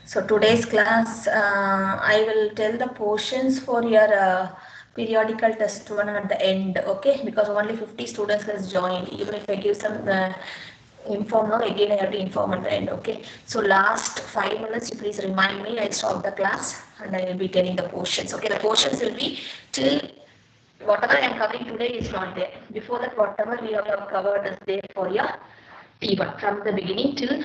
So today's class, I will tell the portions for your periodical test one at the end, okay? Because only 50 students has joined. Even if I give some inform now, again I have to inform at the end, okay? So last 5 minutes, you please remind me. I stop the class and I will be telling the portions. Okay, the portions will be till whatever I am covering today is not there. Before that, whatever we have covered is there for your T1 from the beginning till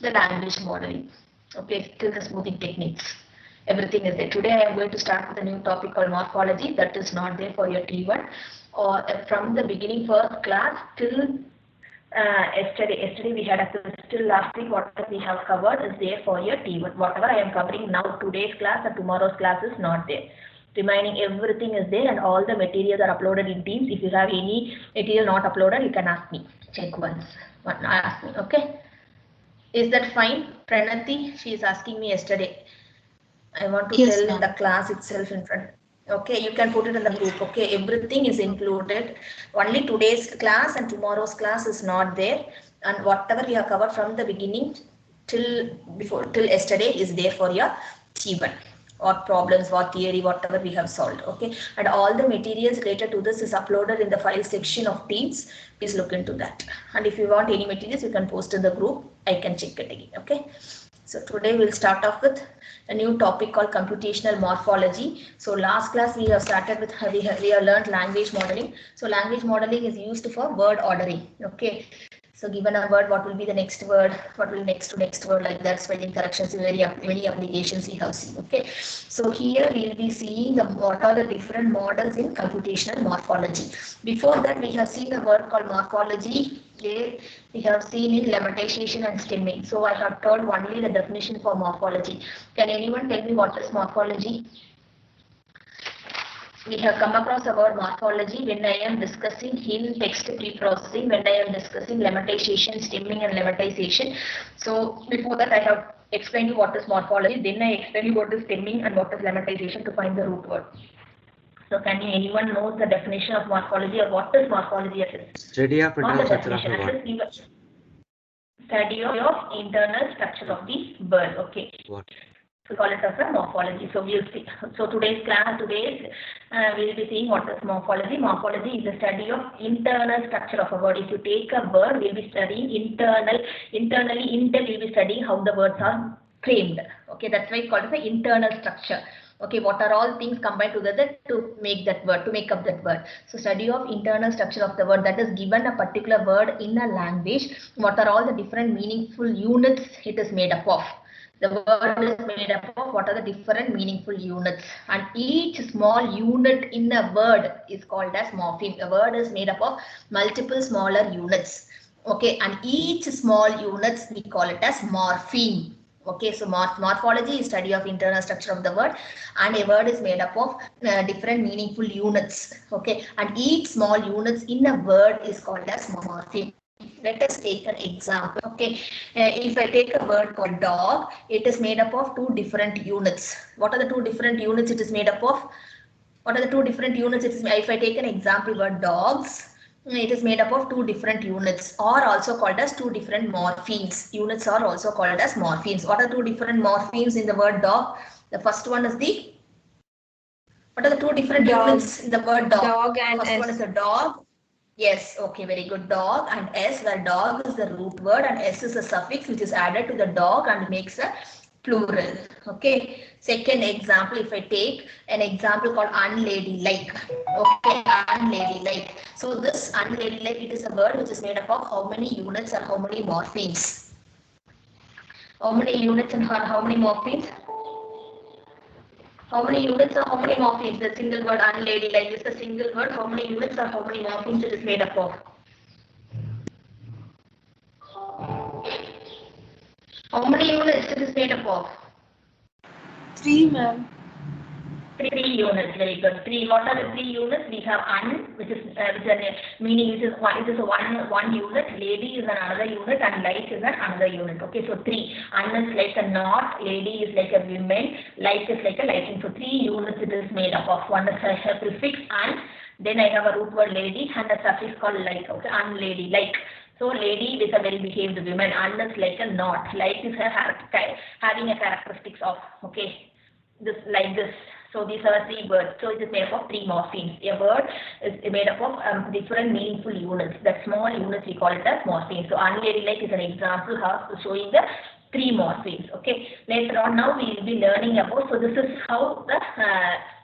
the language modeling. Okay, till the smoothing techniques. Everything is there. Today I am going to start with a new topic called morphology that is not there for your T1 or from the beginning first class till yesterday we had a still last week whatever we have covered is there for your T1. Whatever I am covering now today's class or tomorrow's class is not there. Remaining everything is there and all the materials are uploaded in Teams. If you have any material not uploaded, you can ask me. Check once. Ask me, okay? Is that fine? Pranati, she is asking me yesterday. I want to Yes, tell in ma'am. the class itself in front. Okay, you can put it in the group. Okay, everything is included. Only today's class and tomorrow's class is not there. And whatever we have covered from the beginning till yesterday is there for your T1. What problems, what theory, whatever we have solved. Okay, and all the materials related to this is uploaded in the file section of Teams. Please look into that. And if you want any materials, you can post in the group. I can check it again. Okay. So today we'll start off with a new topic called computational morphology. So last class we have started with we have learned language modeling. So language modeling is used for word ordering. Okay. So given a word, what will be the next word? What will next to next word, like that? Spelling corrections, many applications we have seen. Okay. So here we will be seeing what are the different models in computational morphology. Before that, we have seen a word called morphology. Here we have seen in lemmatization and stemming. So I have told only the definition for morphology. Can anyone tell me what is morphology? We have come across a word morphology when I am discussing in text pre-processing, when I am discussing lemmatization, stemming and lemmatization. So before that I have explained you what is morphology, then I explain you what is stemming and what is lemmatization to find the root word. So can anyone know the definition of morphology or what is morphology at least? Study of internal structure of a word. Study of internal structure of the word. Okay. What? We call it as a morphology. So we'll see. So today's class, we'll be seeing what is morphology. Morphology is the study of internal structure of a word. If you take a word, we'll be studying internally we'll be studying how the words are framed. Okay, that's why it's called as the internal structure. Okay, what are all things combined together to make that word, to make up that word. So study of internal structure of the word, that is given a particular word in a language, what are all the different meaningful units it is made up of. The word is made up of what are the different meaningful units, and each small unit in a word is called as morpheme. A word is made up of multiple smaller units. Okay, and each small units we call it as morpheme. Okay, so morphology is study of internal structure of the word, and a word is made up of different meaningful units. Okay, and each small units in a word is called as morpheme. Let us take an example. Okay, if I take a word called dog, it is made up of two different units. What are the two different units it is made up of? What are the two different units? If I take an example word dogs, it is made up of two different units, or also called as two different morphemes. Units are also called as morphemes. What are two different morphemes in the word dog? The first one is the, what are the two different units in the word dog? Dog and First S. one is a dog. Yes, okay, very good. Dog and S, where dog is the root word and S is a suffix which is added to the dog and makes a plural. Okay. Second example, if I take an example called unladylike. Okay, unladylike. So this unladylike, it is a word which is made up of how many units and how many morphemes? How many units and how many morphemes? How many units or how many morphemes? The single word unladylike is a single word. How many units or how many morphemes it is made up of? How many units it is made up of? 3, ma'am. 3 units, very good. 3. What are the 3 units? We have which is meaning it is one unit. Lady is another unit, and like is another unit. Okay, so 3. Is like a not, lady is like a woman, like is like a liking. So 3 units it is made up of. One is a prefix and then I have a root word lady and a suffix called like. Okay, unladylike. So lady is a well-behaved woman. An is like a not. Like is having a characteristics of, okay, this like this. So these are three words. So it is made up of three morphemes. A word is made up of different meaningful units. That small units we call it as morphemes. So unladylike is an example of showing the three morphemes. Okay. Later on now we will be learning about. So this is how the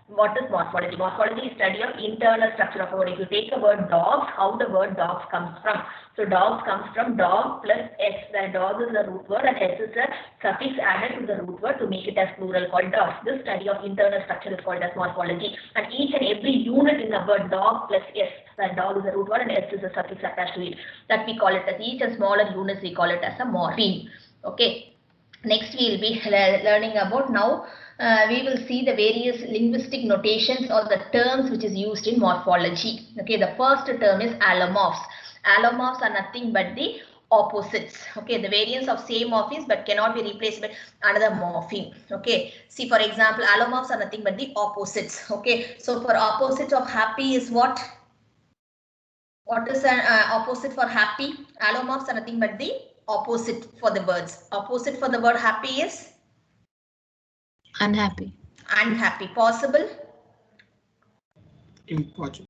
what is morphology? Morphology is study of internal structure of a word. If you take the word dogs, how the word dogs comes from. So dogs comes from dog plus s. The dog is the root word and s is a suffix added to the root word to make it as plural called dogs. This study of internal structure is called as morphology. And each and every unit in the word dog plus s. The dog is the root word and s is a suffix attached to it. That we call it as each and smaller units we call it as a morpheme. Okay. Next we will be learning about now. We will see the various linguistic notations or the terms which is used in morphology. Okay, the first term is allomorphs. Allomorphs are nothing but the opposites. Okay, the variants of same morphemes but cannot be replaced by another morpheme. Okay, see for example, allomorphs are nothing but the opposites. Okay, so for opposite of happy is what? What is an opposite for happy? Allomorphs are nothing but the opposite for the words. Opposite for the word happy is? Unhappy. Unhappy. Possible? Impossible.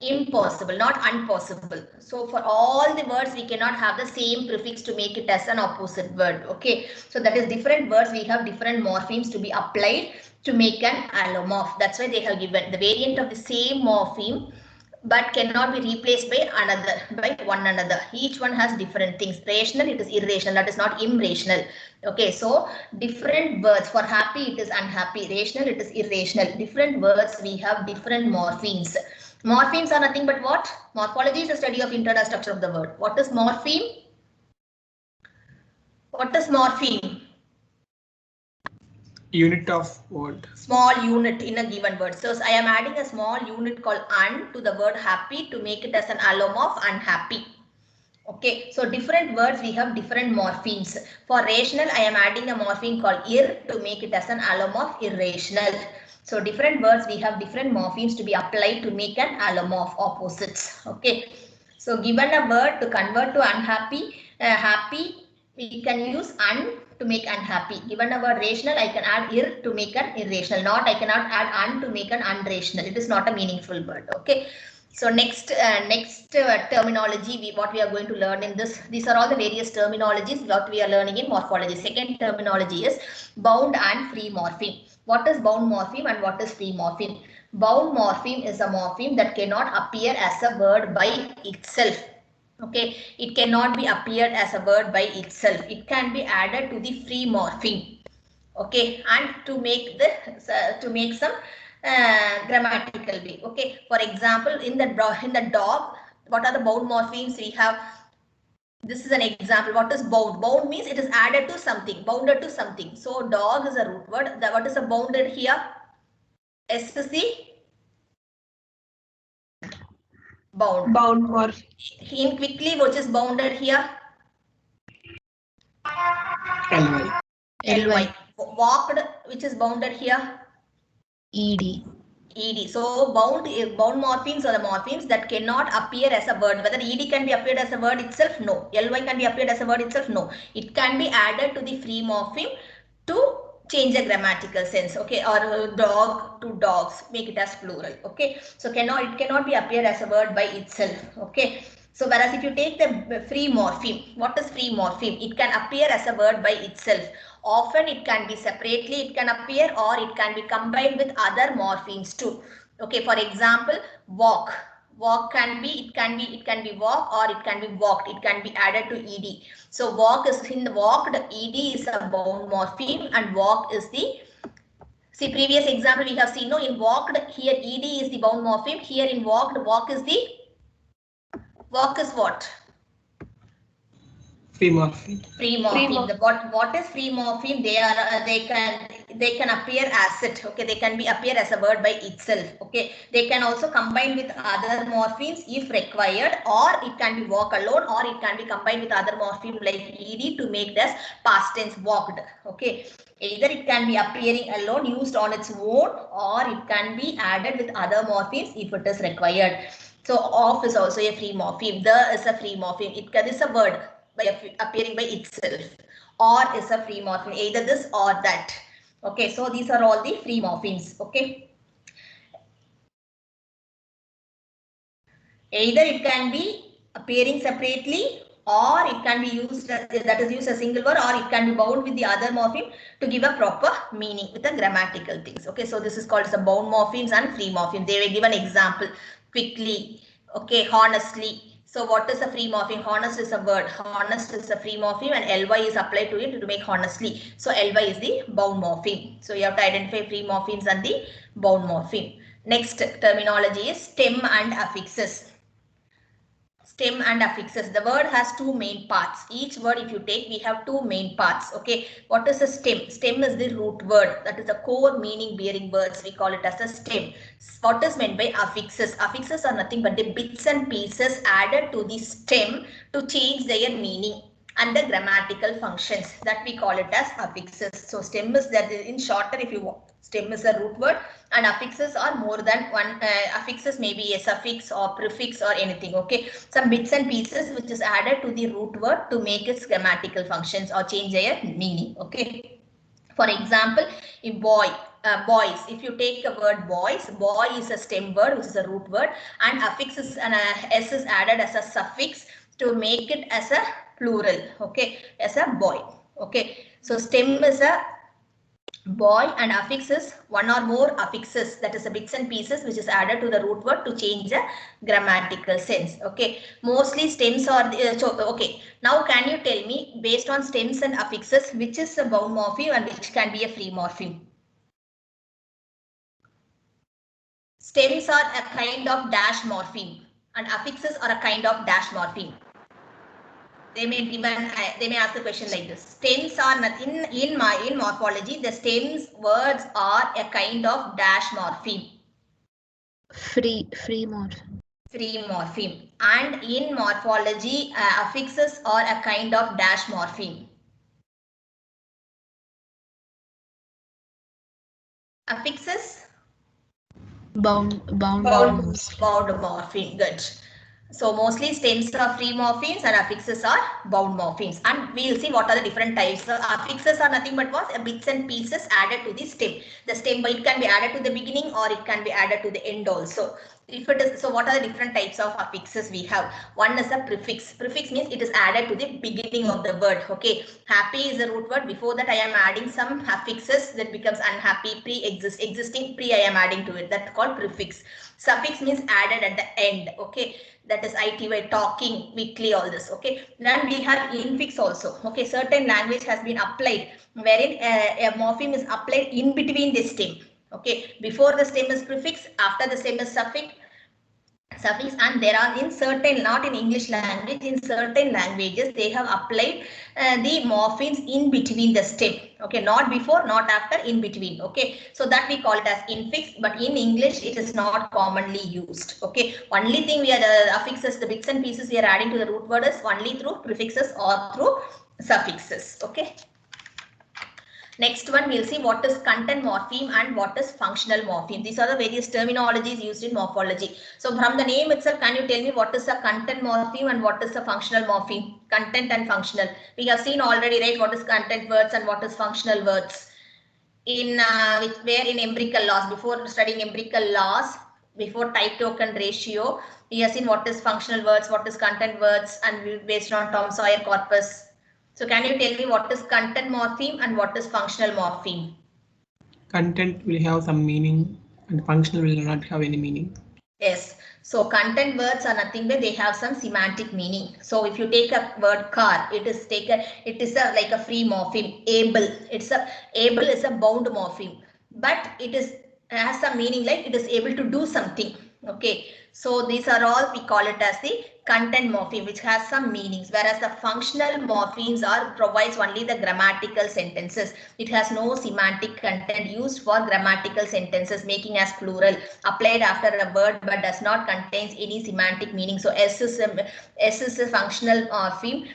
Impossible, not impossible. So for all the words we cannot have the same prefix to make it as an opposite word. Okay, so that is different words we have different morphemes to be applied to make an allomorph. That's why they have given the variant of the same morpheme but cannot be replaced by one another. Each one has different things. Rational, it is irrational, that is not irrational. Okay, so different words. For happy it is unhappy, rational it is irrational. Different words we have different morphemes. Morphemes are nothing but what? Morphology is the study of internal structure of the word. What is morpheme? What is morpheme? Unit of word. Small unit in a given word. So I am adding a small unit called un to the word happy to make it as an allomorph unhappy. Okay, so different words we have different morphemes. For rational, I am adding a morpheme called ir to make it as an allomorph irrational. So different words we have different morphemes to be applied to make an allomorph opposites. Okay, so given a word to convert to unhappy, happy, we can use un to make unhappy. Given a word rational, I can add ir to make an irrational. Not I cannot add un to make an unrational. It is not a meaningful word. Okay. So next terminology what we are going to learn in this. These are all the various terminologies what we are learning in morphology. Second terminology is bound and free morpheme. What is bound morpheme and what is free morpheme? Bound morpheme is a morpheme that cannot appear as a word by itself. Okay, it cannot be appeared as a word by itself. It can be added to the free morpheme. Okay, and to make some grammatical way. Okay, for example, in the dog, what are the bound morphemes we have? This is an example. What is bound? Bound means it is added to something, bounded to something. So dog is a root word. What is a bounded here? SC bound. Bound morpheme. In quickly, which is bounded here? LY. LY. Walked, which is bounded here? ED. ED. So bound morphemes are the morphemes that cannot appear as a word. Whether ED can be appeared as a word itself? No. LY can be appeared as a word itself? No. It can be added to the free morpheme to change the grammatical sense. Okay, or dog to dogs, make it as plural. Okay, so it cannot be appeared as a word by itself. Okay. So whereas if you take the free morpheme, what is free morpheme? It can appear as a word by itself. Often it can be separately, it can appear, or it can be combined with other morphemes too. Okay, for example, walk. Walk can be walk or it can be walked. It can be added to ed. So walk is in the walked, ed is a bound morpheme and walk is the, see previous example we have seen, no, in walked here ed is the bound morpheme. Here in walked, walk is what? Free morpheme. Free morpheme. What is free morpheme? They can appear as it. Okay, they can be appear as a word by itself. Okay, they can also combine with other morphemes if required, or it can be walk alone, or it can be combined with other morpheme like ed to make this past tense walked. Okay, either it can be appearing alone used on its own, or it can be added with other morphemes if it is required. So of is also a free morpheme. The is a free morpheme. It is a word appearing by itself. Or is a free morpheme. Either this or that. Okay, so these are all the free morphemes. Okay. Either it can be appearing separately, or it can be used that is used as single word, or it can be bound with the other morpheme to give a proper meaning with the grammatical things. Okay, so this is called as the bound morphemes and free morphemes. They will give an example quickly. Okay, honestly. So what is a free morpheme? Honest is a word. Honest is a free morpheme, and ly is applied to it to make honestly. So ly is the bound morpheme. So you have to identify free morphemes and the bound morpheme. Next terminology is stem and affixes. Stem and affixes. The word has two main parts. Each word, if you take, we have two main parts. Okay, what is a stem? Stem is the root word. That is the core meaning bearing words. We call it as a stem. What is meant by affixes? Affixes are nothing but the bits and pieces added to the stem to change their meaning and the grammatical functions. That we call it as affixes. So stem is that in shorter, if you want. Stem is a root word, and affixes are more than one. Affixes may be a suffix or prefix or anything. Okay, some bits and pieces which is added to the root word to make its grammatical functions or change their meaning. Okay, for example, if boy, boys, if you take the word boys, boy is a stem word which is a root word, and affixes and s is added as a suffix to make it as a plural. Okay, as a boy. Okay, so stem is a boy and affixes one or more affixes, that is the bits and pieces which is added to the root word to change the grammatical sense. Okay, mostly stems are okay. Now can you tell me, based on stems and affixes, which is a bound morpheme and which can be a free morpheme? Stems are a kind of dash morpheme and affixes are a kind of dash morpheme. They may ask the question like this. Stems are nothing in morphology. The stems words are a kind of dash morpheme. Free morpheme. Free morpheme. And in morphology, affixes are a kind of dash morpheme. Affixes? Bound morpheme. Good. So mostly stems are free morphemes and affixes are bound morphemes. And we will see what are the different types. So affixes are nothing but what? Bits and pieces added to the stem. The stem, it can be added to the beginning or it can be added to the end also. If it is, so what are the different types of affixes we have? One is a prefix. Prefix means it is added to the beginning of the word. Okay, happy is a root word. Before that I am adding some affixes that becomes unhappy, existing I am adding to it. That's called prefix. Suffix means added at the end. Okay, that is ity, talking, weekly, all this. Okay, then we have infix also. Okay, certain language has been applied wherein a morpheme is applied in between the stem. Okay, before the stem is prefix, after the stem is suffix, and there are in certain, not in English language, in certain languages they have applied the morphemes in between the stem. Okay, not before, not after, in between. Okay, so that we call it as infix, but in English it is not commonly used. Okay, only thing we are affixes, the bits and pieces we are adding to the root word is only through prefixes or through suffixes. Okay. Next one, we'll see what is content morpheme and what is functional morpheme. These are the various terminologies used in morphology. So from the name itself, can you tell me what is a content morpheme and what is a functional morpheme? Content and functional. We have seen already, right, what is content words and what is functional words. In where in empirical laws, before studying empirical laws, before type token ratio, we have seen what is functional words, what is content words, and based on Tom Sawyer corpus. So can you tell me what is content morpheme and what is functional morpheme? Content will have some meaning and functional will not have any meaning. Yes. So content words are nothing but they have some semantic meaning. So if you take a word car, it is like a free morpheme. Able, able is a bound morpheme, but it has some meaning like it is able to do something. Okay, so these are all, we call it as the content morpheme which has some meanings, whereas the functional morphemes provides only the grammatical sentences. It has no semantic content used for grammatical sentences, making as plural, applied after a word but does not contains any semantic meaning. So S is a functional morpheme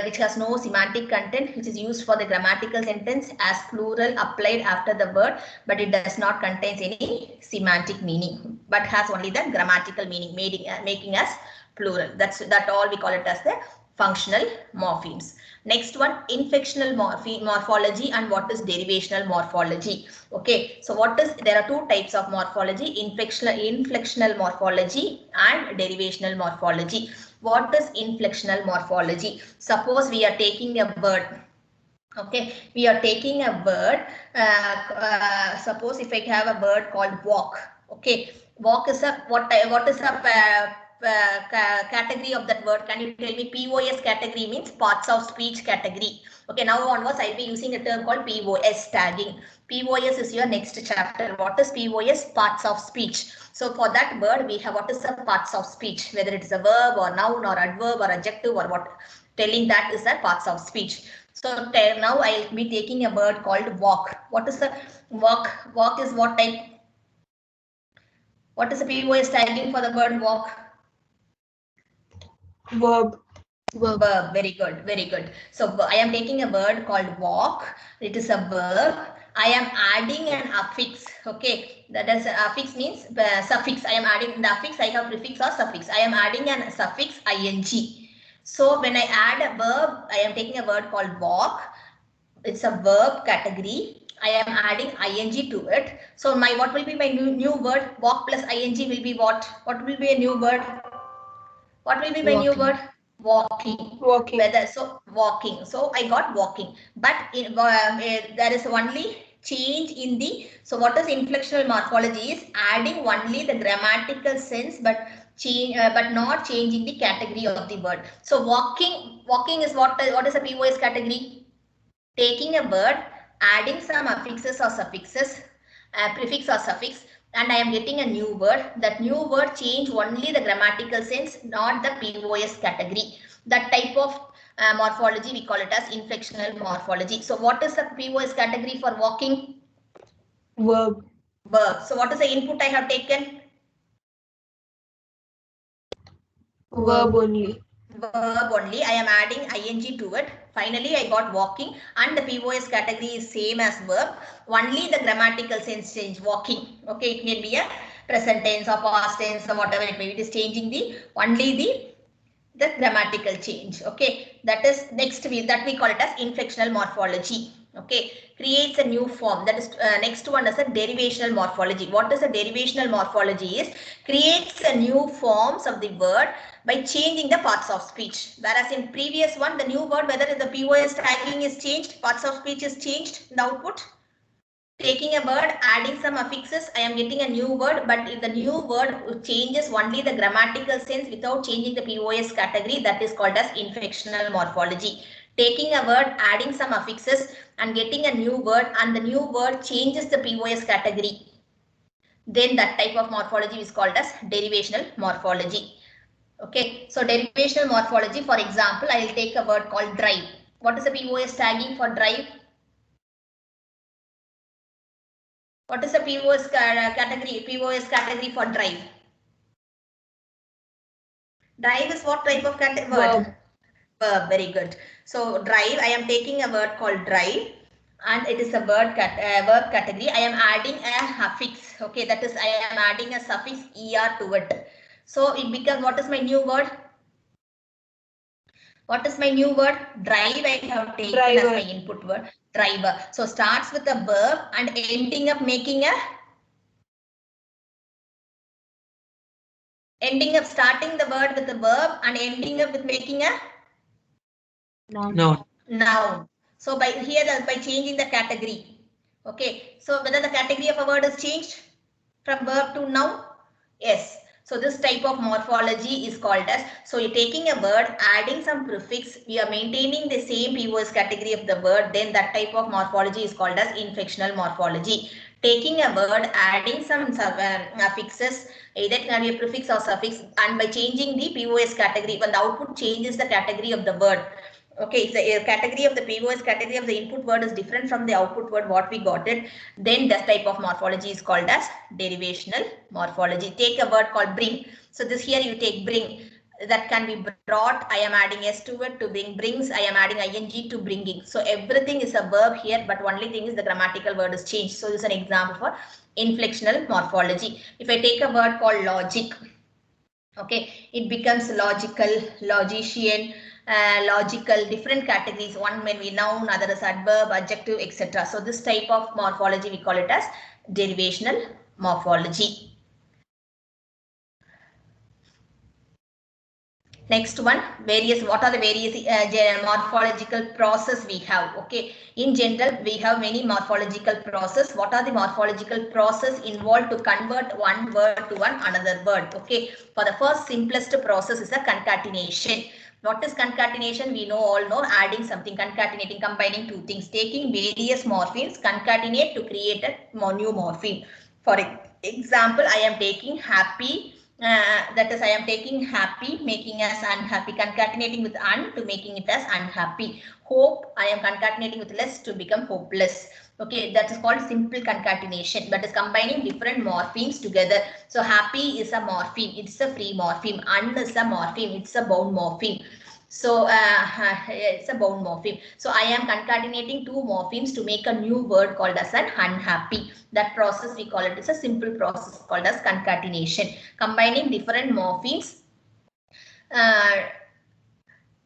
which has no semantic content, which is used for the grammatical sentence as plural applied after the word, but it does not contain any semantic meaning, but has only the grammatical meaning, making us plural. That all we call it as the functional morphemes. Next one, inflectional morphology and what is derivational morphology. Okay, so there are two types of morphology, inflectional morphology and derivational morphology. What is inflectional morphology? Suppose we are taking a word. Okay, we are taking a word. Suppose if I have a word called walk. Okay, walk is a what is a category of that word? Can you tell me? POS category means parts of speech category. Okay, now onwards I'll be using a term called POS tagging. POS is your next chapter. What is POS? Parts of speech. So for that word we have what is the parts of speech, whether it is a verb or noun or adverb or adjective or what. Telling that is the parts of speech. So now I'll be taking a word called walk. What is the walk? Walk is what type? What is the POS tagging for the word walk? Verb. Verb. Verb. Very good. Very good. So I am taking a word called walk. It is a verb. I am adding an affix. Okay, that is affix means suffix. I am adding the affix. I have prefix or suffix. I am adding an suffix ing. So when I add a verb, I am taking a word called walk. It's a verb category. I am adding ing to it. So what will be my new word? Walk plus ing will be what? What will be a new word? What will be my new word? Walking. Walking. Whether so walking. So I got walking. But there is only change in the. So what is inflectional morphology is adding only the grammatical sense, but not changing the category of the word. So walking is what is a POS category? Taking a word, adding some affixes or suffixes, prefix or suffix, and I am getting a new word. That new word change only the grammatical sense, not the POS category. That type of morphology we call it as inflectional morphology. So what is the POS category for walking? Verb. Verb. So what is the input I have taken? Verb only. Verb only. I am adding ing to it. Finally, I got walking, and the POS category is same as verb. Only the grammatical sense change. Walking. Okay, it may be a present tense or past tense or whatever it may be. It is changing only the grammatical change. Okay, that is next that we call it as inflectional morphology. Okay, creates a new form. That is next one is a derivational morphology. What is a derivational morphology? Is creates a new forms of the word by changing the parts of speech. Whereas in previous one, the new word, whether the POS tagging is changed, parts of speech is changed in the output. Taking a word, adding some affixes, I am getting a new word, but if the new word changes only the grammatical sense without changing the POS category, that is called as inflectional morphology. Taking a word, adding some affixes and getting a new word, and the new word changes the POS category, then that type of morphology is called as derivational morphology. Okay, so derivational morphology, for example, I will take a word called drive. What is the POS tagging for drive? What is the POS category for drive? Drive is what type of word? Verb. Very good. So drive, I am taking a word called drive, and it is a verb category. I am adding a affix. Okay, that is I am adding a suffix er to it. So it becomes, what is my new word? What is my new word? Drive I have taken as my input word. Driver. So starts with a verb and ending up making a starting the word with a verb and ending up with making a noun. So by changing the category. Okay. So whether the category of a word is changed from verb to noun? Yes. So this type of morphology is called as, so you're taking a word, adding some prefix, we are maintaining the same POS category of the word, then that type of morphology is called as inflectional morphology. Taking a word, adding some affixes, either it can be a prefix or suffix, and by changing the POS category, when the output changes the category of the word. Okay, if the category of the POS category of the input word is different from the output word what we got it, then that type of morphology is called as derivational morphology. Take a word called bring. So this here you take bring. That can be brought, I am adding s to it. To bring, brings, I am adding ing to bringing. So everything is a verb here, but only thing is the grammatical word is changed. So this is an example for inflectional morphology. If I take a word called logic, okay, it becomes logical, logician, logical, different categories. One may be noun, other is adverb, adjective, etc. So this type of morphology we call it as derivational morphology. Next one, what are the various morphological process we have? Okay, in general, we have many morphological process. What are the morphological process involved to convert one word to another word? Okay, for the first simplest process is a concatenation. What is concatenation? We all know, adding something, concatenating, combining two things, taking various morphemes, concatenate to create a new morpheme. For example, I am taking happy. That is, I am taking happy, making as unhappy, concatenating with un to making it as unhappy. Hope, I am concatenating with less to become hopeless. Okay, that is called simple concatenation. That is combining different morphemes together. So happy is a morpheme, it's a free morpheme. Un is a morpheme, it's a bound morpheme. So it's a bound morpheme. So I am concatenating two morphemes to make a new word called as an unhappy. That process we call it is a simple process called as concatenation. Combining different morphemes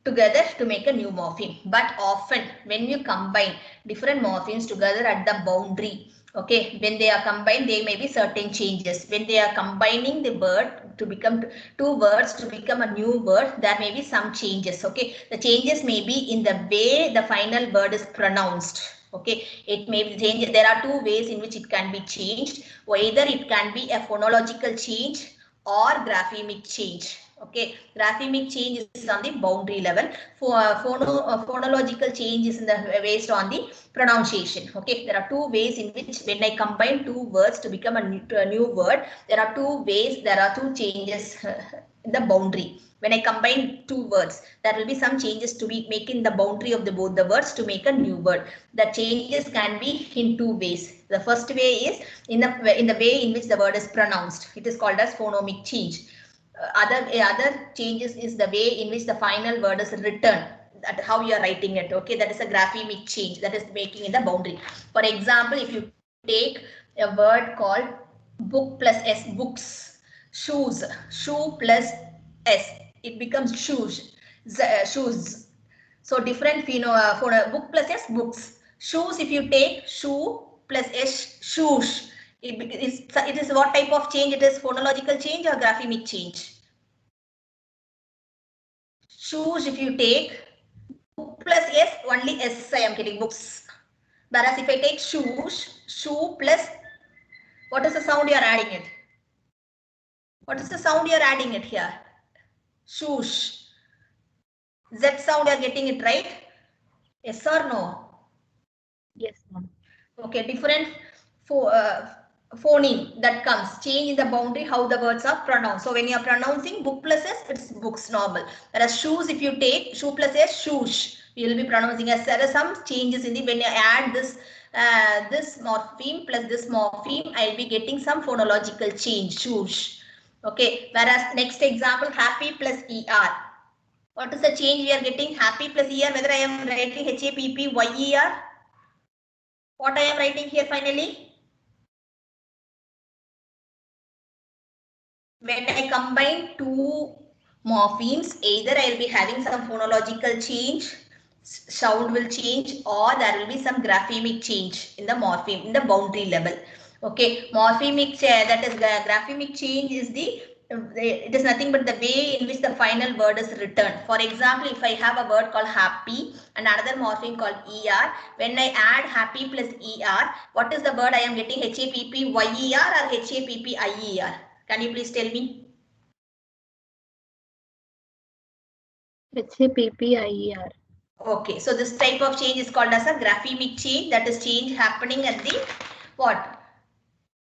together to make a new morpheme. But often when you combine different morphemes together at the boundary, okay, when they are combined, there may be certain changes. When they are combining the word to become two words to become a new word, there may be some changes. Okay, the changes may be in the way the final word is pronounced. Okay, it may be changed. There are two ways in which it can be changed. Either it can be a phonological change or graphemic change. Okay, graphemic change is on the boundary level. For phonological change is based on the pronunciation. Okay, there are two ways in which when I combine two words to become a new word, there are two ways. There are two changes in the boundary. When I combine two words, there will be some changes to be making the boundary of both the words to make a new word. The changes can be in two ways. The first way is in the way in which the word is pronounced. It is called as phonomic change. Other changes is the way in which the final word is written, that how you are writing it. Okay, that is a graphemic change that is making in the boundary. For example, if you take a word called book plus s, books, shoes, shoe plus s, it becomes shoes, shoes. So different for a book plus s, books. Shoes, if you take shoe plus s, shoes. It is what type of change? It is phonological change or graphemic change? Shoes, if you take book plus s, only s I am getting, books. Whereas if I take shoes, shoe plus, what is the sound you are adding it? What is the sound you are adding it here? Shoes. Z sound you are getting it, right? Yes or no? Yes, ma'am. Okay, different phoneme that comes, change in the boundary how the words are pronounced. So when you are pronouncing book plus s, it's books normal. Whereas shoes, if you take shoe plus s, shoes, you will be pronouncing as. There are some changes in the when you add this this morpheme plus this morpheme, I'll be getting some phonological change, shoes. Okay, whereas next example, happy plus er. What is the change we are getting? Happy plus er, whether I am writing HAPPYER. What I am writing here finally? When I combine two morphemes, either I will be having some phonological change, sound will change, or there will be some graphemic change in the morpheme, in the boundary level. Okay, morphemic, that is graphemic change is it is nothing but the way in which the final word is written. For example, if I have a word called happy and another morpheme called er, when I add happy plus er, what is the word I am getting? HAPPYER or HAPPIER? Can you please tell me? HAPPIER. Okay, so this type of change is called as a graphemic change. That is change happening at the what?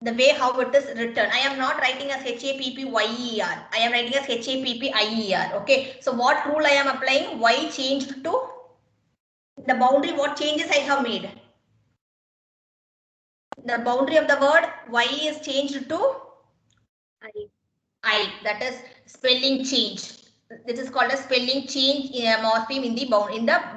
the way how it is written. I am not writing as HAPPYER. I am writing as HAPPIER. Okay. So what rule I am applying? Y changed to the boundary. What changes I have made? The boundary of the word Y is changed to I. That is spelling change. This is called a spelling change in a morpheme in the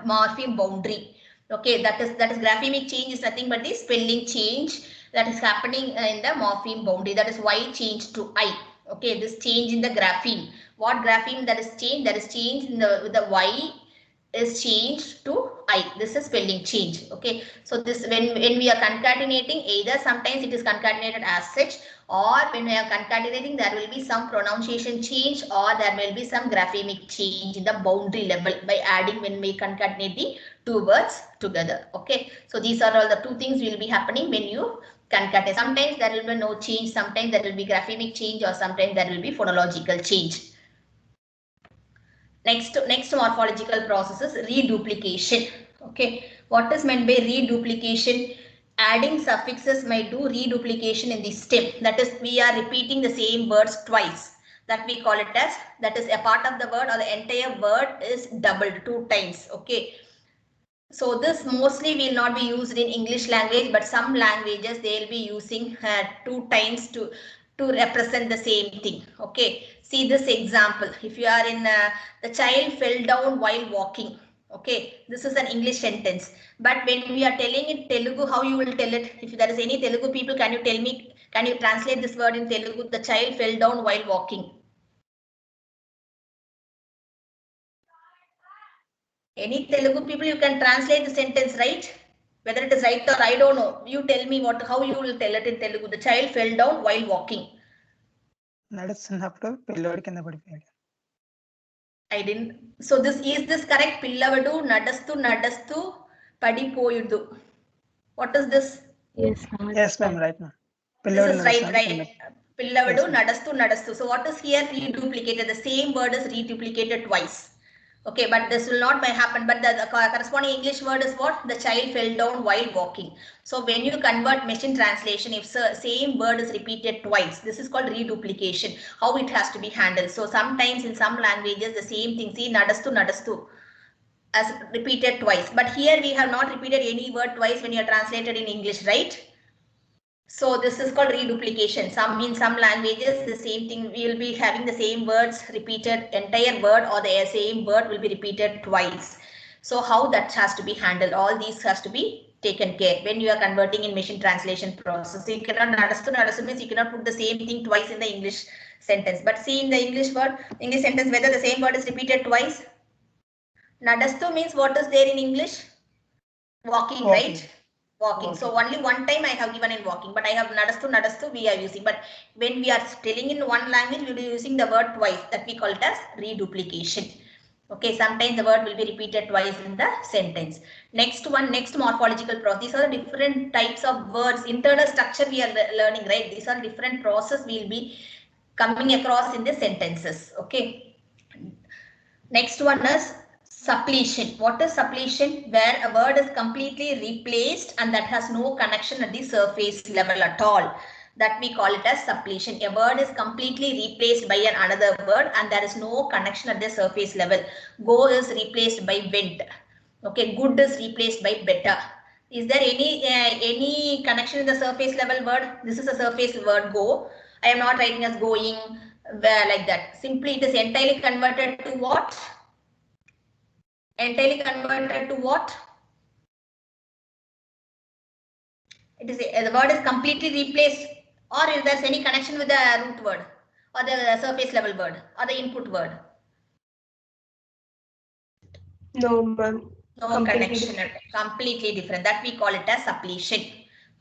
morpheme boundary. Okay, that is graphemic change is nothing but the spelling change that is happening in the morpheme boundary. That is Y changed to I. Okay, this change in the grapheme. What grapheme that is changed? That is changed in the Y is changed to I. This is spelling change. Okay, so this when we are concatenating, either sometimes it is concatenated as such, or when we are concatenating, there will be some pronunciation change, or there will be some graphemic change in the boundary level by adding when we concatenate the two words together. Okay, so these are all the two things will be happening when you concatenate. Sometimes there will be no change, sometimes there will be graphemic change, or sometimes there will be phonological change. Next morphological process is reduplication. Okay, what is meant by reduplication? Adding suffixes might do reduplication in the stem. That is, we are repeating the same words twice. That we call it as, that is a part of the word or the entire word is doubled 2 times. Okay. So this mostly will not be used in English language, but some languages they will be using 2 times to represent the same thing. Okay. See this example. If you are in the child fell down while walking. Okay, this is an English sentence. But when we are telling it Telugu, how you will tell it? If there is any Telugu people, can you tell me? Can you translate this word in Telugu? The child fell down while walking. Any Telugu people, you can translate the sentence, right? Whether it is right or I don't know. You tell me how you will tell it in Telugu. The child fell down while walking. I didn't. So this correct? Pillavadu nadastu padipoyudu. What is this? Yes, ma'am. Yes, ma'am. Right, ma'am. This is right. Pillavadu nadastu. So what is here reduplicated? The same word is reduplicated twice. Okay, but this will not happen. But the corresponding English word is what? The child fell down while walking. So when you convert machine translation, if same word is repeated twice, this is called reduplication. How it has to be handled. So sometimes in some languages, the same thing. See, nadastu as repeated twice. But here we have not repeated any word twice when you are translated in English, right? So this is called reduplication. In some languages, the same thing, we will be having the same words repeated, entire word or the same word will be repeated twice. So how that has to be handled? All these has to be taken care when you are converting in machine translation process. You cannot nadastu means you cannot put the same thing twice in the English sentence. But see in the English sentence, whether the same word is repeated twice. Nadastu means what is there in English? Walking. Right? Walking. So only one time I have given in walking, but I have nadastu we are using. But when we are telling in one language, we will be using the word twice. That we call it as reduplication. Okay, sometimes the word will be repeated twice in the sentence. Next morphological process. These are the different types of words. Internal structure we are learning, right? These are different process we will be coming across in the sentences. Okay. Next one is suppletion. What is suppletion? Where a word is completely replaced and that has no connection at the surface level at all. That we call it as suppletion. A word is completely replaced by another word and there is no connection at the surface level. Go is replaced by went. Okay, good is replaced by better. Is there any connection in the surface level word? This is a surface word, go. I am not writing as going like that. Simply it is entirely converted to what? Entirely converted to what? It is the word is completely replaced, or if there's any connection with the root word or the surface level word or the input word. No, ma'am. No connection. Completely different. That we call it as suppletion.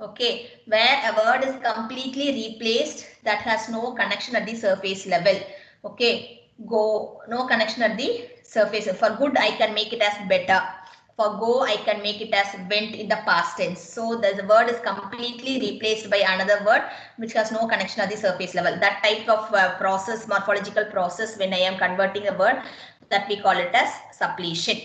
Okay, where a word is completely replaced that has no connection at the surface level. Okay, go, no connection at the surface. For good, I can make it as better. For go, I can make it as went in the past tense. So the word is completely replaced by another word which has no connection at the surface level. That type of process, morphological process, when I am converting a word, that we call it as suppletion.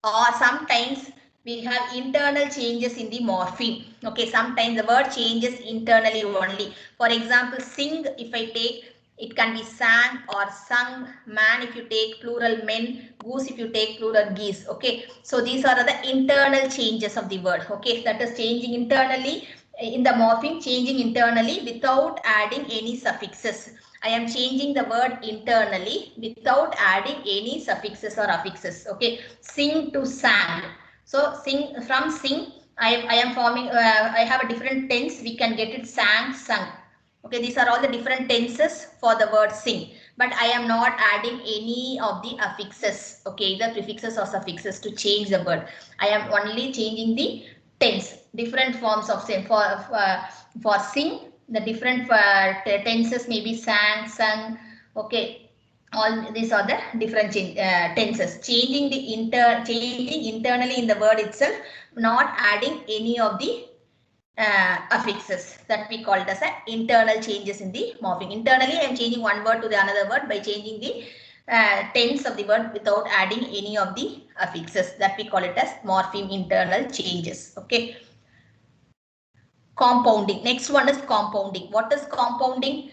Or sometimes we have internal changes in the morpheme. Okay, sometimes the word changes internally only. For example, sing, if I take, it can be sang or sung. Man if you take plural men, goose if you take plural geese. Okay, so these are the internal changes of the word. Okay, that is changing internally in the morpheme, changing internally without adding any suffixes. I am changing the word internally without adding any suffixes or affixes. Okay, sing to sang. So sing, from sing, I am forming, I have a different tense. We can get it sang, sung. Okay, these are all the different tenses for the word sing. But I am not adding any of the affixes. Okay, either prefixes or suffixes to change the word. I am only changing the tense. Different forms of sing. For sing, the different tenses may be sang, sung. Okay, all these are the different tenses. Changing internally in the word itself, not adding any of the affixes, that we call it as internal changes in the morpheme. Internally, I am changing one word to the another word by changing the tense of the word without adding any of the affixes, that we call it as morpheme internal changes. Okay. Compounding. Next one is compounding. What is compounding?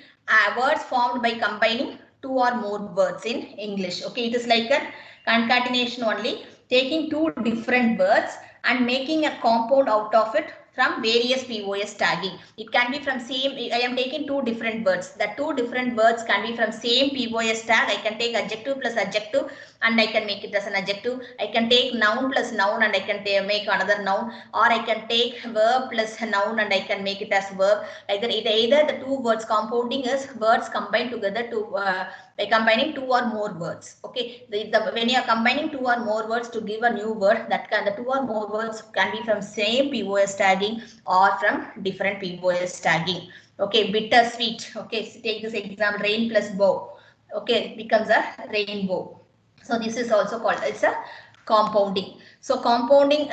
Words formed by combining two or more words in English. Okay, it is like a concatenation only, taking two different words and making a compound out of it from various POS tagging. It can be from same, I am taking two different words. The two different words can be from same POS tag. I can take adjective plus adjective and I can make it as an adjective. I can take noun plus noun and I can make another noun, or I can take verb plus noun and I can make it as verb. Either the two words. Compounding is words combined together to by combining two or more words. Okay, when you are combining two or more words to give a new word, the two or more words can be from same POS tagging or from different POS tagging. Okay, bittersweet. Okay, so take this example, rain plus bow. Okay, becomes a rainbow. So this is also called, it's a compounding. So compounding,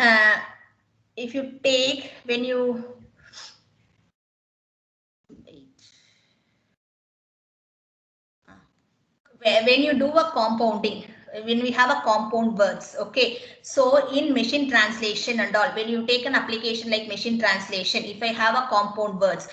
if you take, when you do a compounding, when we have a compound words, okay, so in machine translation and all, when you take an application like machine translation, if I have a compound words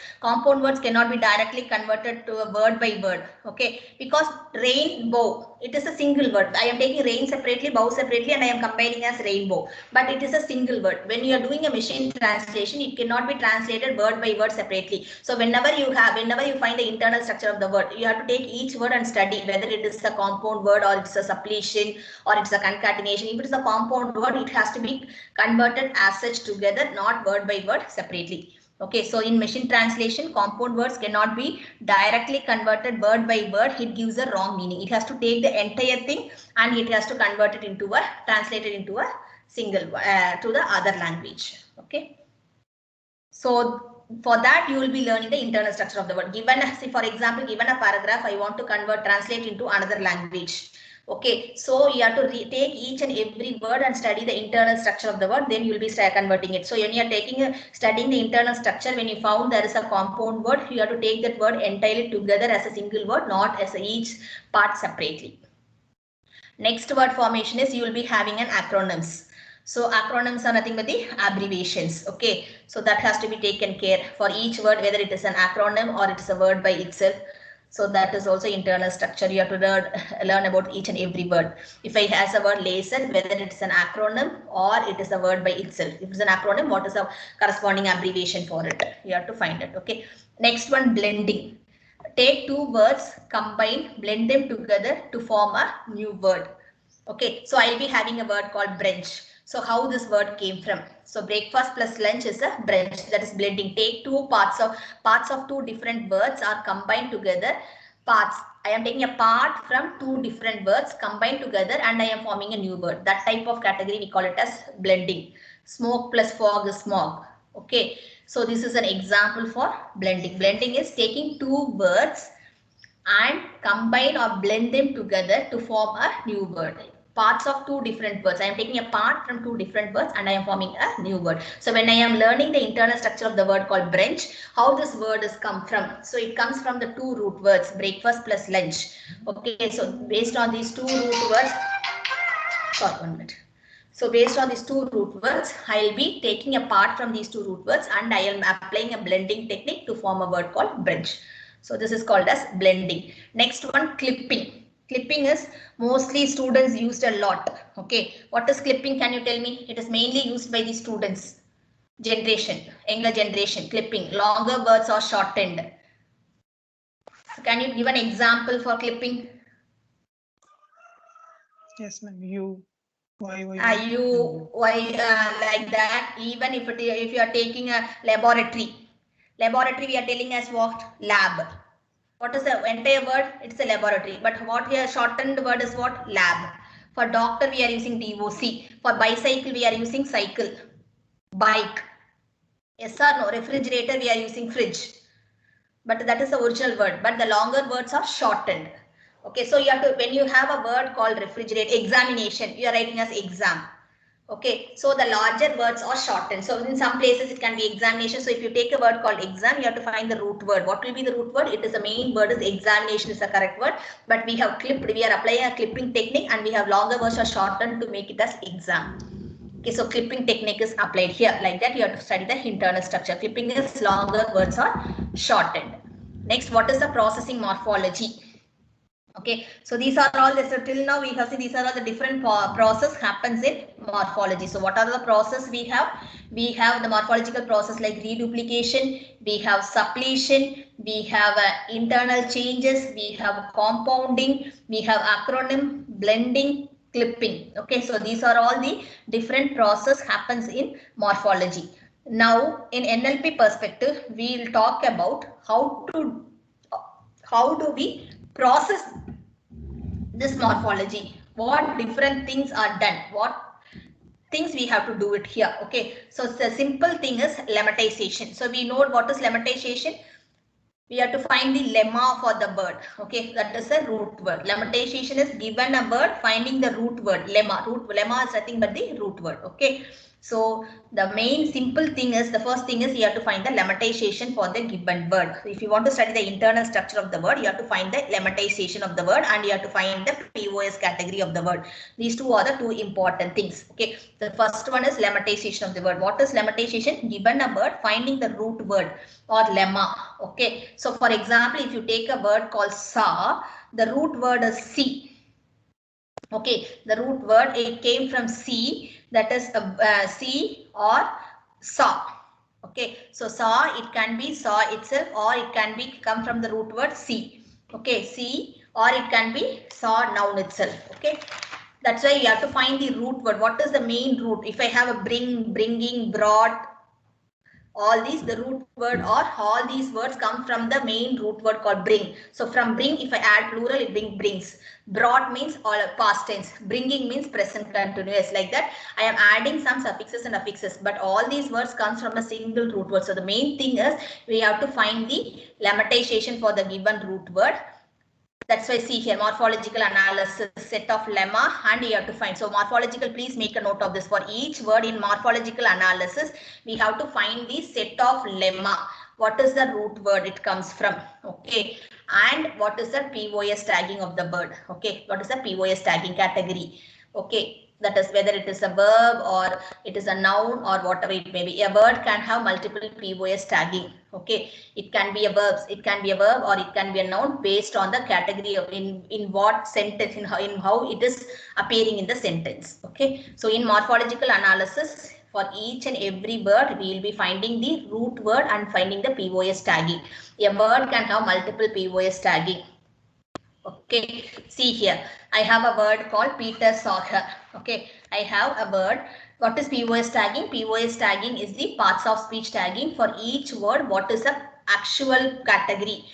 cannot be directly converted to a word by word. Okay, because rainbow, it is a single word. I am taking rain separately, bow separately, and I am combining as rainbow, but it is a single word. When you are doing a machine translation, it cannot be translated word by word separately. So whenever you find the internal structure of the word, you have to take each word and study whether it is a compound word or it's a suppletion or it's a concatenation. If it is a compound word, it has to be converted as such together, not word by word separately. Okay, so in machine translation, compound words cannot be directly converted word by word. It gives a wrong meaning. It has to take the entire thing and it has to convert it into translate it into a single to the other language. Okay, so for that you will be learning the internal structure of the word. Given, say for example, given a paragraph, I want to translate into another language. Okay, so you have to take each and every word and study the internal structure of the word, then you will be converting it. So when you are studying the internal structure, when you found there is a compound word, you have to take that word entirely together as a single word, not as each part separately. Next word formation is you will be having an acronyms. So acronyms are nothing but the abbreviations. Okay, so that has to be taken care for each word, whether it is an acronym or it is a word by itself. So that is also internal structure. You have to learn about each and every word. If it has a word laser, whether it is an acronym or it is a word by itself. If it's an acronym, what is the corresponding abbreviation for it? You have to find it. Okay. Next one, blending. Take two words, combine, blend them together to form a new word. Okay, so I'll be having a word called brunch. So how this word came from? So breakfast plus lunch is a brunch, that is blending. Take two parts of two different words are combined together. Parts. I am taking a part from two different words combined together and I am forming a new word. That type of category we call it as blending. Smoke plus fog is smog. Okay, so this is an example for blending. Blending is taking two words and combine or blend them together to form a new word. Parts of two different words. I am taking a part from two different words and I am forming a new word. So when I am learning the internal structure of the word called brunch, how this word has come from. So it comes from the two root words, breakfast plus lunch. Okay, so based on these two root words, sorry, 1 minute. So based on these two root words, I'll be taking a part from these two root words and I am applying a blending technique to form a word called bridge. So this is called as blending. Next one, clipping. Clipping is mostly students used a lot. Okay, what is clipping? Can you tell me? It is mainly used by the students generation, younger generation. Clipping, longer words are shortened. So can you give an example for clipping? Yes, ma'am. You. Why? You like that? Even if you are taking a laboratory, we are telling us what? Lab. What is the entire word? It's a laboratory. But what here shortened word is what? Lab. For doctor we are using DOC. For bicycle we are using cycle. Bike. Yes or no? Refrigerator we are using fridge. But that is the original word. But the longer words are shortened. Okay, so you have to, when you have a word called refrigerate, examination, you are writing as exam. Okay, so the larger words are shortened. So in some places it can be examination. So if you take a word called exam, you have to find the root word. What will be the root word? It is the main word is examination is the correct word. But we have clipped, we are applying a clipping technique and we have longer words are shortened to make it as exam. Okay, so clipping technique is applied here. Like that, you have to study the internal structure. Clipping is longer words are shortened. Next, what is the processing morphology? Okay, so these are all this till now we have seen these are all the different process happens in morphology. So what are the process we have? We have the morphological process like reduplication, we have suppletion, we have internal changes, we have compounding, we have acronym, blending, clipping. Okay, so these are all the different process happens in morphology. Now in NLP perspective, we will talk about how do we process this morphology, what different things are done, what things we have to do it here. Okay, so the simple thing is lemmatization. So we know what is lemmatization. We have to find the lemma for the word. Okay, that is the root word. Lemmatization is given a word, finding the root word. Lemma is nothing but the root word. Okay, so the main simple thing is, the first thing is you have to find the lemmatization for the given word. So if you want to study the internal structure of the word, you have to find the lemmatization of the word and you have to find the POS category of the word. These two are the two important things. Okay, the first one is lemmatization of the word. What is lemmatization? Given a word, finding the root word or lemma. Okay, so for example, if you take a word called sa, the root word is C. Okay, the root word, it came from C, that is C or saw. Okay, so saw, it can be saw itself or it can be come from the root word C. Okay, C, or it can be saw noun itself. Okay, that's why you have to find the root word. What is the main root? If I have a bring, bringing, brought, all these, the root word or all these words come from the main root word called bring. So from bring, if I add plural, it brings. Brought means all past tense. Bringing means present continuous. Like that, I am adding some suffixes and affixes, but all these words comes from a single root word. So the main thing is we have to find the lemmatization for the given root word. That's why see here, morphological analysis, set of lemma, and you have to find. So morphological, please make a note of this. For each word in morphological analysis, we have to find the set of lemma. What is the root word it comes from? Okay, and what is the POS tagging of the word? Okay, what is the POS tagging category? Okay, that is whether it is a verb or it is a noun or whatever it may be. A word can have multiple POS tagging. Okay, it can be a verb, or it can be a noun based on the category of in what sentence, in how it is appearing in the sentence. Okay, so in morphological analysis, for each and every word we will be finding the root word and finding the POS tagging. A word can have multiple POS tagging. Okay, see here, I have a word called Peter saw her. Okay, I have a word. What is POS tagging? POS tagging is the parts of speech tagging for each word. What is the actual category?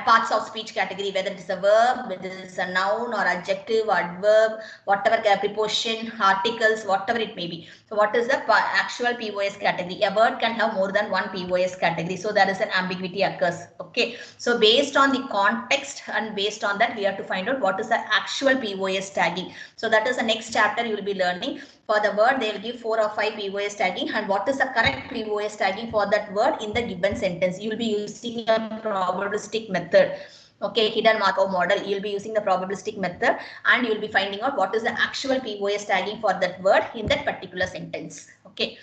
Parts of speech category, whether it is a verb, whether it is a noun or adjective, adverb, whatever preposition, articles, whatever it may be. So what is the actual POS category? A word can have more than one POS category. So there is an ambiguity occurs. Okay, so based on the context and based on that, we have to find out what is the actual POS tagging. So that is the next chapter you will be learning. For the word, they will give 4 or 5 POS tagging, and what is the correct POS tagging for that word in the given sentence. You will be using a probabilistic method. Okay, hidden Markov model. You'll be using the probabilistic method and you'll be finding out what is the actual POS tagging for that word in that particular sentence. Okay.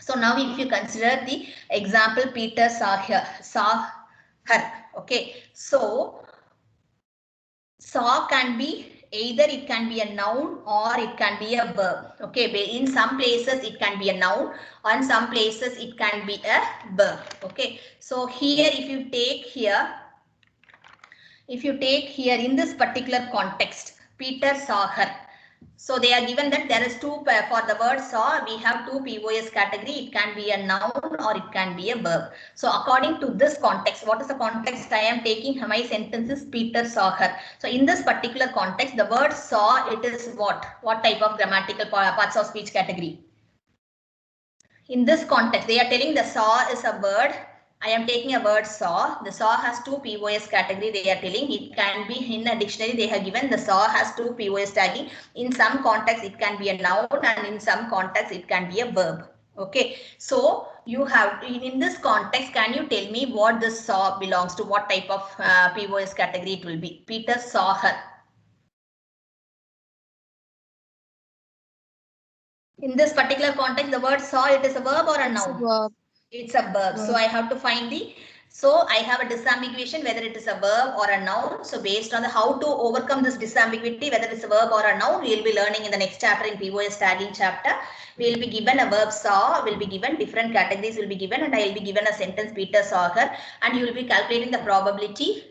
So now if you consider the example Peter saw her. Okay. So saw can be either it can be a noun or it can be a verb. Okay. In some places it can be a noun, or in some places it can be a verb. Okay. So here if you take here in this particular context, Peter saw her. So they are given that there is two for the word saw. We have two POS category. It can be a noun or it can be a verb. So according to this context, what is the context I am taking? My sentence is Peter saw her. So in this particular context, the word saw, it is what? What type of grammatical parts of speech category? In this context, they are telling the saw is a word. I am taking a word saw. The saw has two POS category. They are telling it can be in a dictionary. They have given the saw has two POS tagging. In some context, it can be a noun, and in some context, it can be a verb. Okay. So you have in this context, can you tell me what this saw belongs to? What type of POS category it will be? Peter saw her. In this particular context, the word saw, it is a verb or a noun? Verb. It's a verb. So I have to find so I have a disambiguation whether it is a verb or a noun. So based on the how to overcome this disambiguity, whether it's a verb or a noun, we will be learning in the next chapter in POS tagging chapter. We will be given a verb saw, will be given different categories will be given, and I will be given a sentence Peter saw her, and you will be calculating the probability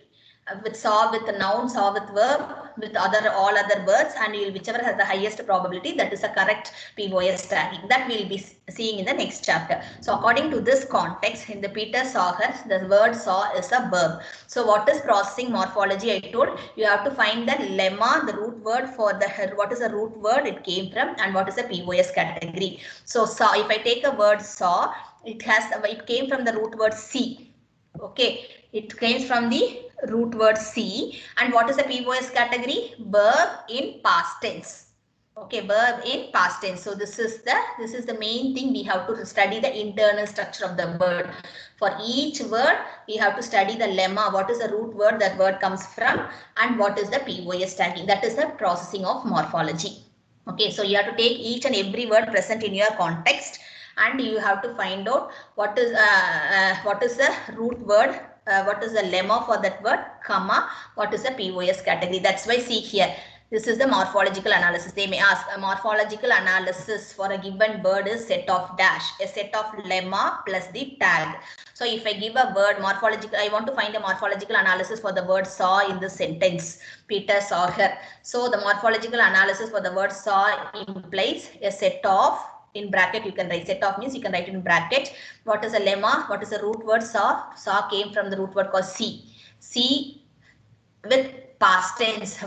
with saw with the noun, saw with verb, with all other words, and you will whichever has the highest probability, that is a correct POS tagging. That we will be seeing in the next chapter. So according to this context, in the Peter saw her, the word saw is a verb. So what is processing morphology? I told you have to find the lemma, the root word for the what is the root word it came from, and what is the POS category. So saw, if I take a word saw, it came from the root word see. Okay, it came from the root word see, and what is the POS category? Verb in past tense. Okay, verb in past tense. So this is the main thing. We have to study the internal structure of the word. For each word, we have to study the lemma. What is the root word that word comes from, and what is the POS tagging? That is the processing of morphology. Okay, so you have to take each and every word present in your context, and you have to find out what is the root word, what is the lemma for that word, comma, what is the POS category. That's why see here, this is the morphological analysis. They may ask a morphological analysis for a given word is set of dash, a set of lemma plus the tag. So if I give a word morphological, I want to find a morphological analysis for the word saw in the sentence. Peter saw her. So the morphological analysis for the word saw implies a set of, in bracket you can write, set of means you can write it in bracket. What is a lemma? What is the root word saw? Saw came from the root word called see. See with past tense,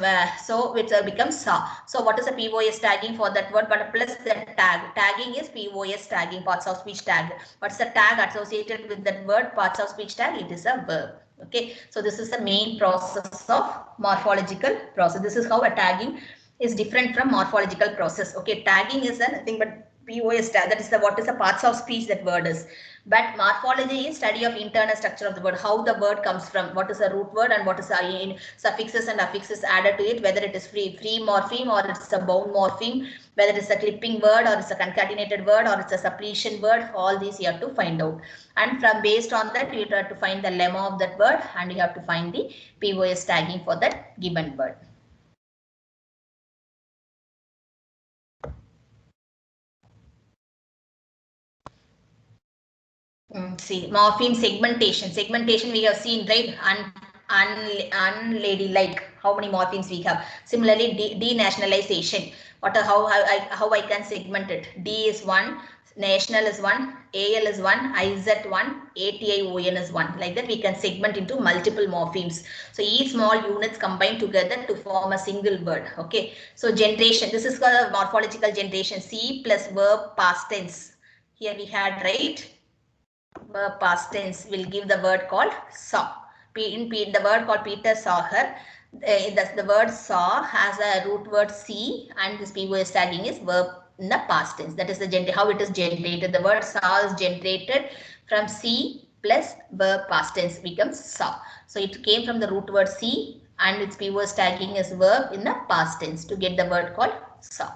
so which becomes saw. So what is the POS tagging for that word? But plus the tag. Tagging is POS tagging, parts of speech tag. What's the tag associated with that word? Parts of speech tag. It is a verb. Okay, so this is the main process of morphological process. This is how a tagging is different from morphological process. Okay, tagging is nothing but POS tag, that is the what is the parts of speech that word is. But morphology is study of internal structure of the word, how the word comes from, what is the root word and what is the suffixes and affixes added to it, whether it is free morpheme or it's a bound morpheme, whether it's a clipping word or it's a concatenated word or it's a suppletion word. All these you have to find out, and from based on that you have to find the lemma of that word, and you have to find the POS tagging for that given word. See, morpheme segmentation. Segmentation we have seen, right? Unladylike. How many morphemes we have? Similarly, denationalization. How I can segment it? D is 1, national is 1, AL is 1, IZ 1, ATION is 1. Like that we can segment into multiple morphemes. So each small units combine together to form a single word. Okay. So generation. This is called a morphological generation. C plus verb past tense. Here we had, right? Verb past tense will give the word called saw. The word called Peter saw her. The word saw has a root word see, and this POS tagging is verb in the past tense. That is the how it is generated. The word saw is generated from see plus verb past tense becomes saw. So it came from the root word see and its pivot tagging is verb in the past tense to get the word called saw.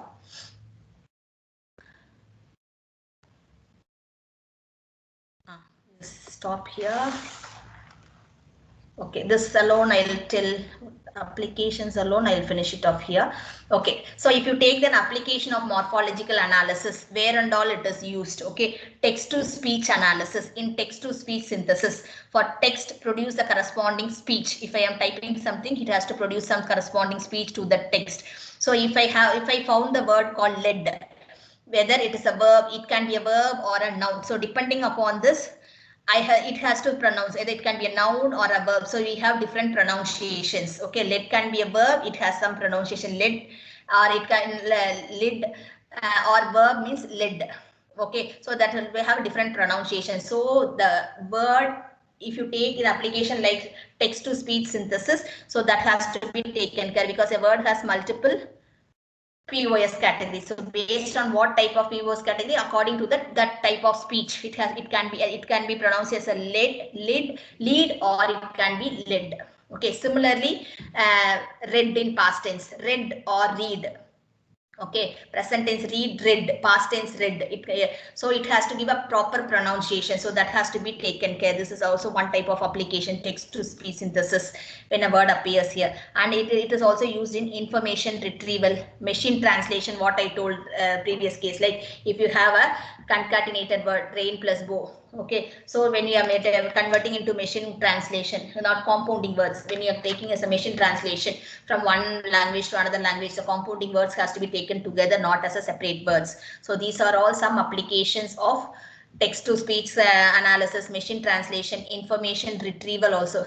Stop here. Okay, this alone I'll tell, applications alone I'll finish it off here. Okay, so if you take an application of morphological analysis, where and all it is used, okay, text to speech analysis. In text to speech synthesis, for text produce the corresponding speech. If I am typing something, it has to produce some corresponding speech to the text. So if I found the word called lead, whether it is a verb, it can be a verb or a noun. So depending upon this, it has to pronounce either it can be a noun or a verb. So we have different pronunciations. Okay, lead can be a verb. It has some pronunciation lead, or it can lid, or verb means lid. Okay, so that will have different pronunciation. So the word, if you take the application like text to speech synthesis, so that has to be taken care because a word has multiple POS category. So based on what type of POS category, according to that type of speech, it can be pronounced as a lead, or it can be lid. Okay. Similarly, read in past tense, read or read. Okay, present tense read, past tense read. So it has to give a proper pronunciation. So that has to be taken care. This is also one type of application, text to speech synthesis, when a word appears here. And it is also used in information retrieval, machine translation, what I told previous case. Like if you have a concatenated word, rain plus bow. Okay, so when you are converting into machine translation, not compounding words, when you are taking as a machine translation from one language to another language, the compounding words has to be taken together, not as a separate words. So these are all some applications of text to speech analysis, machine translation, information retrieval, also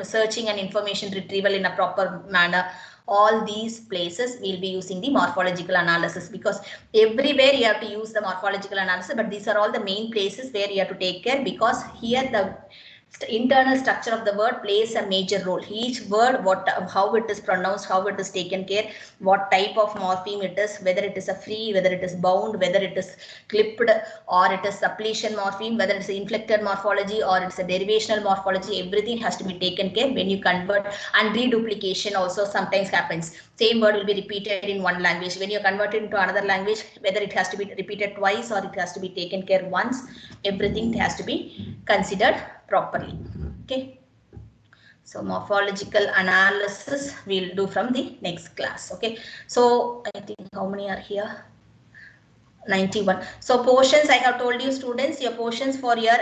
searching and information retrieval in a proper manner. All these places we'll be using the morphological analysis, because everywhere you have to use the morphological analysis, but these are all the main places where you have to take care, because here the internal structure of the word plays a major role. Each word, how it is pronounced, how it is taken care, what type of morpheme it is, whether it is a free, whether it is bound, whether it is clipped, or it is suppletion morpheme, whether it's inflected morphology or it's a derivational morphology, everything has to be taken care when you convert. And reduplication also sometimes happens. Same word will be repeated in one language. When you convert it into another language, whether it has to be repeated twice or it has to be taken care once, everything has to be considered properly. Okay. So morphological analysis we'll do from the next class. Okay. So I think how many are here? 91. So portions, I have told you students, your portions for your